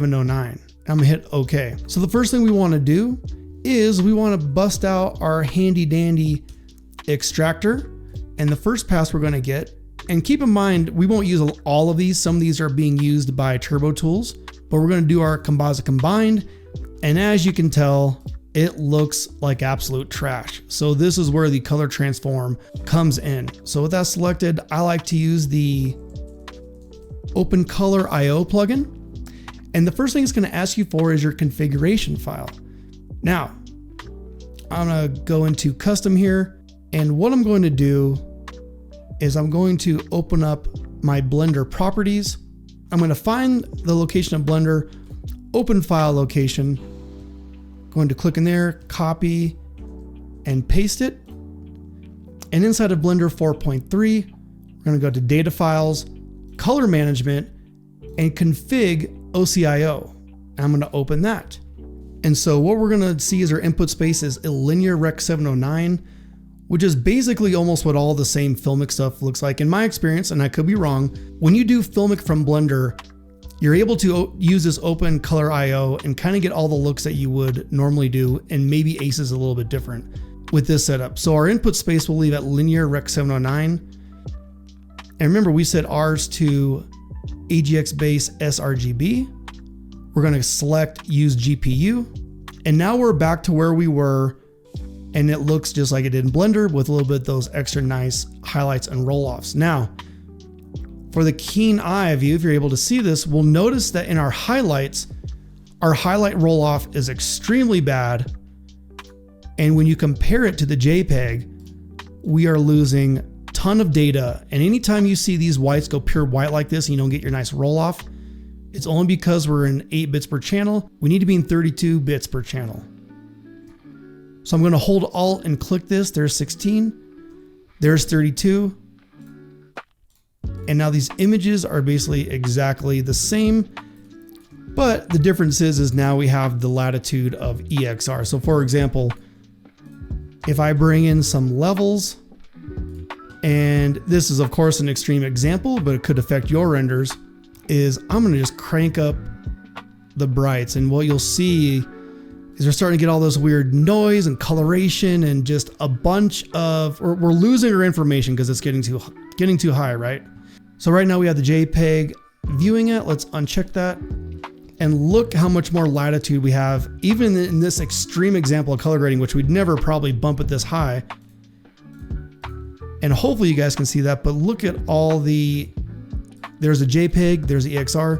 709. I'm gonna hit OK. So the first thing we wanna do is we wanna bust out our handy dandy extractor. And the first pass we're gonna get, and keep in mind, we won't use all of these. Some of these are being used by Turbo Tools, but we're gonna do our composite combined. And as you can tell, it looks like absolute trash. So this is where the color transform comes in. So with that selected, I like to use the OpenColorIO plugin. And the first thing it's gonna ask you for is your configuration file. Now, I'm gonna go into custom here. And what I'm going to do is I'm going to open up my Blender properties. I'm gonna find the location of Blender, open file location, going to click in there, copy and paste it. And inside of Blender 4.3, we're gonna go to data files, color management, and config OCIO. And I'm gonna open that. And so what we're gonna see is our input space is a linear rec 709, which is basically almost what all the same Filmic stuff looks like. In my experience, and I could be wrong, when you do Filmic from Blender, you're able to use this OpenColorIO and kind of get all the looks that you would normally do, and maybe Ace is a little bit different with this setup. So our input space we'll leave at linear rec 709. And remember, we set ours to AGX base sRGB. We're gonna select use GPU. And now we're back to where we were, and it looks just like it did in Blender with a little bit of those extra nice highlights and roll-offs. Now, for the keen eye of you, if you're able to see this, we'll notice that in our highlights, our highlight roll-off is extremely bad. And when you compare it to the JPEG, we are losing a ton of data. And anytime you see these whites go pure white like this and you don't get your nice roll-off, it's only because we're in 8 bits per channel. We need to be in 32 bits per channel. So I'm gonna hold Alt and click this. There's 16, there's 32. And now these images are basically exactly the same, but the difference is now we have the latitude of EXR. So for example, if I bring in some levels, and this is of course an extreme example, but it could affect your renders, is I'm gonna just crank up the brights, and what you'll see is we're starting to get all this weird noise and coloration and just a bunch of, or we're losing our information because it's getting too high, right? So right now we have the JPEG viewing it. Let's uncheck that and look how much more latitude we have, even in this extreme example of color grading, which we'd never probably bump it this high. And hopefully you guys can see that, but look at all the, there's a JPEG, there's the EXR.